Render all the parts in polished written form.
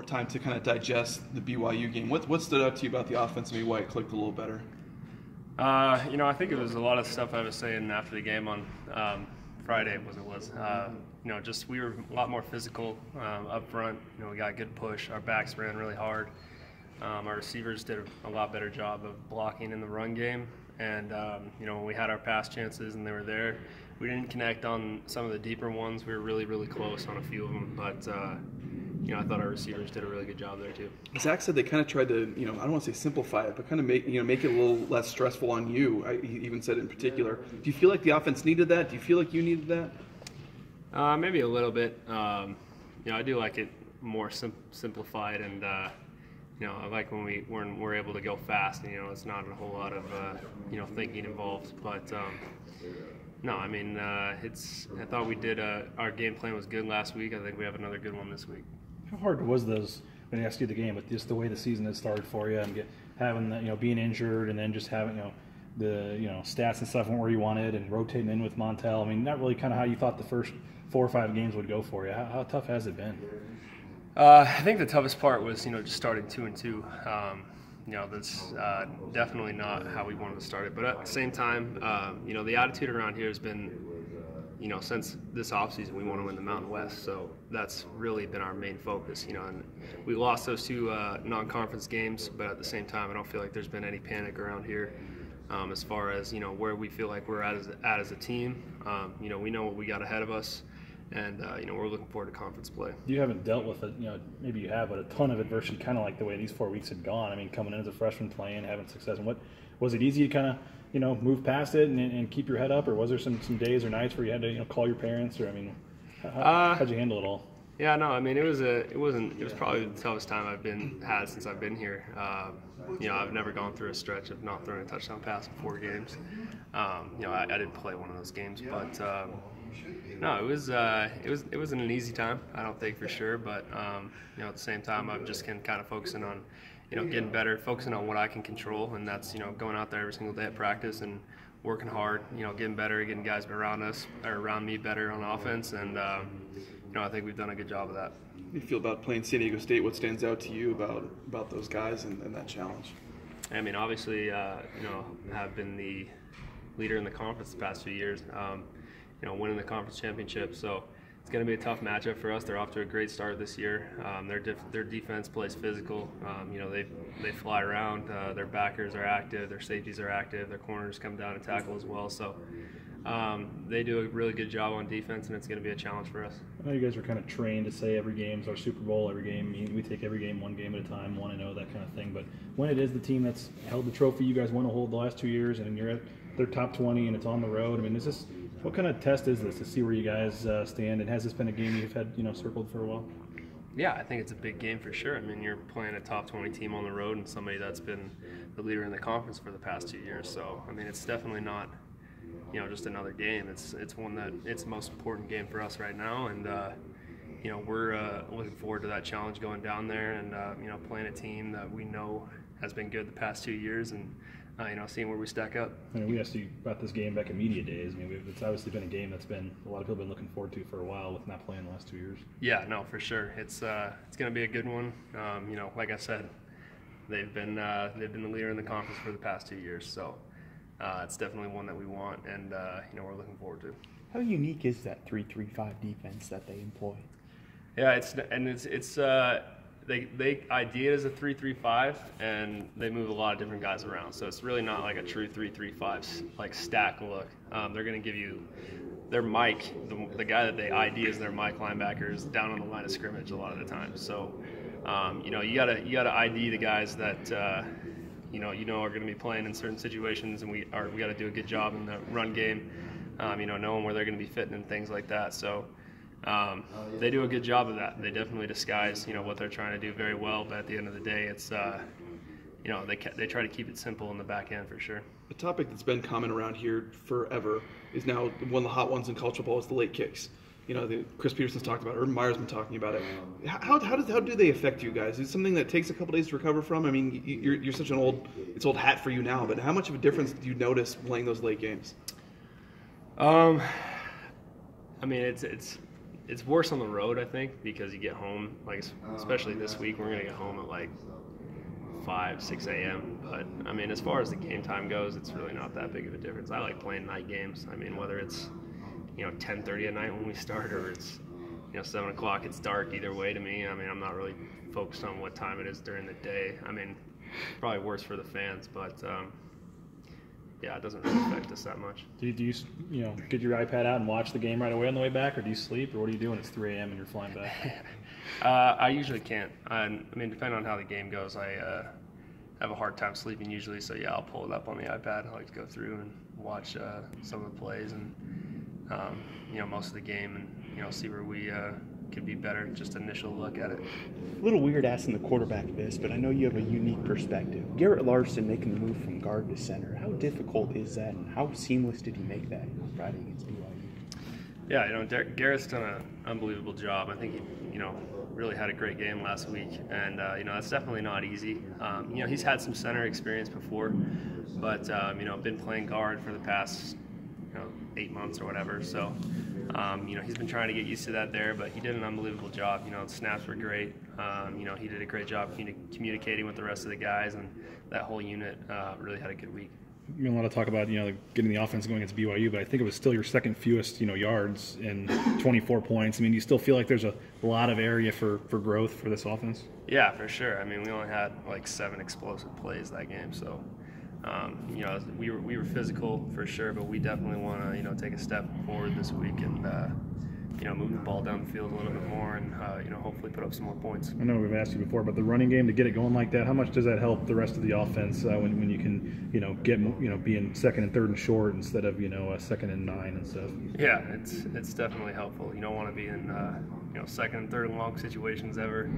time to kind of digest the BYU game. What stood out to you about the offense, maybe why it clicked a little better? I think it was a lot of stuff I was saying after the game on Friday. Just we were a lot more physical up front. We got good push. Our backs ran really hard. Our receivers did a lot better job of blocking in the run game. And, when we had our pass chances and they were there, we didn't connect on some of the deeper ones. We were really, really close on a few of them. But, I thought our receivers did a really good job there too. Zach said they kind of tried to, I don't want to say simplify it, but kind of make it a little less stressful on you. He even said it in particular. Do you feel like the offense needed that? Do you feel like you needed that? Maybe a little bit. I do like it more simplified, and I like when we're able to go fast. And, it's not a whole lot of thinking involved. But no, I thought we did. Our game plan was good last week. I think we have another good one this week. How hard was those when I asked you the game, but just the way the season had started for you and having the, being injured and then just having the stats and stuff weren't where you wanted and rotating in with Montel. I mean, not really kind of how you thought the first 4 or 5 games would go for you. How tough has it been? I think the toughest part was just starting 2-2. That's definitely not how we wanted to start it. But at the same time, the attitude around here has been, since this offseason, we want to win the Mountain West. So that's really been our main focus, and we lost those 2 non-conference games, but at the same time, I don't feel like there's been any panic around here as far as, where we feel like we're at as a team. We know what we got ahead of us, and, we're looking forward to conference play. You haven't dealt with it, maybe you have, but a ton of adversity, kind of like the way these 4 weeks had gone. I mean, coming in as a freshman playing, having success, and what was it easy to kind of move past it and keep your head up, or was there some days or nights where you had to call your parents, or how'd you handle it all? Yeah, no, it was probably the toughest time I've had since I've been here. I've never gone through a stretch of not throwing a touchdown pass in 4 games. I didn't play one of those games, but no, it wasn't an easy time, I don't think, for sure. But at the same time, I've just been kind of focusing on getting better, focusing on what I can control, and that's going out there every single day at practice and working hard, getting better, getting guys around me better on offense, and I think we've done a good job of that. How do you feel about playing San Diego State? What stands out to you about those guys and that challenge? Obviously, have been the leader in the conference the past few years, winning the conference championship. So it's going to be a tough matchup for us. They're off to a great start this year. Their defense plays physical. They fly around. Their backers are active. Their safeties are active. Their corners come down and tackle as well. So they do a really good job on defense, and it's going to be a challenge for us. I know you guys are kind of trained to say every game's our Super Bowl, every game. We take every game 1 game at a time, 1-0, that kind of thing. But when it is the team that's held the trophy, you guys won a hold the last 2 years, and you're at their top 20, and it's on the road. What kind of test is this to see where you guys stand? And has this been a game you've had circled for a while? Yeah, I think it's a big game for sure. You're playing a top 20 team on the road and somebody that's been the leader in the conference for the past 2 years. So it's definitely not just another game. It's one that it's the most important game for us right now, and we're looking forward to that challenge going down there and playing a team that we know has been good the past 2 years, and seeing where we stack up. We asked you about this game back in media days. It's obviously been a game that's been a lot of people have been looking forward to for a while with not playing the last 2 years. Yeah, no, for sure. It's going to be a good one. Like I said, they've been the leader in the conference for the past 2 years, so it's definitely one that we want, and we're looking forward to. How unique is that 3-3-5 defense that they employ? Yeah, they ID it as a 3-3-5, and they move a lot of different guys around. So it's really not like a true 3-3-5 like stack look. They're going to give you their Mike, the guy that they ID as their Mike linebacker, is down on the line of scrimmage a lot of the time. So you gotta ID the guys that are going to be playing in certain situations, and we got to do a good job in the run game. Knowing where they're going to be fitting and things like that. So. They do a good job of that. They definitely disguise, what they're trying to do very well. But at the end of the day, it's, they try to keep it simple in the back end for sure. A topic that's been common around here forever is now one of the hot ones in college football is the late kicks. Chris Peterson's talked about it. Urban Meyer's been talking about it. How do they affect you guys? Is it something that takes a couple days to recover from? You're such an old hat for you now. But how much of a difference do you notice playing those late games? It's it's worse on the road, I think, because you get home, like especially this week, we're gonna get home at like 5, 6 a.m. But I mean, as far as the game time goes, it's really not that big of a difference. I like playing night games. I mean, whether it's 10:30 at night when we start, or it's 7 o'clock, it's dark. Either way to me. I mean, I'm not really focused on what time it is during the day. I mean, probably worse for the fans, but yeah, it doesn't really affect us that much. Do you get your iPad out and watch the game right away on the way back, or do you sleep, or what do you do when it's 3 a.m. and you're flying back? I usually can't. I mean, depending on how the game goes, I have a hard time sleeping usually. So yeah, I'll pull it up on the iPad. I like to go through and watch some of the plays and most of the game, and see where we could be better. Just initial look at it. A little weird asking the quarterback this, but I know you have a unique perspective. Garrett Larson making the move from guard to center. How difficult is that, and how seamless did he make that Friday against BYU? Yeah, Garrett's done an unbelievable job. I think he, really had a great game last week, and that's definitely not easy. He's had some center experience before, but been playing guard for the past 8 months or whatever. So he's been trying to get used to that there, but he did an unbelievable job. The snaps were great. He did a great job communicating with the rest of the guys, and that whole unit really had a good week. You know, a lot of talk about getting the offense going against BYU, but I think it was still your second fewest yards and 24 points. I mean, do you still feel like there's a lot of area for growth for this offense? Yeah, for sure. I mean, we only had like 7 explosive plays that game, so we were physical for sure, but we definitely want to take a step forward this week and move the ball down the field a little bit more and hopefully put up some more points. I know we've asked you before, but the running game, to get it going like that, how much does that help the rest of the offense when you can get being second and third and short instead of second and 9 and stuff? Yeah, it's definitely helpful. You don't want to be in second and third and long situations ever.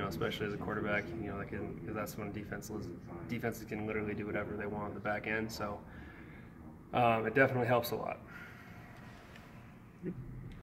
Especially as a quarterback, because that's when defenses can literally do whatever they want on the back end. So it definitely helps a lot.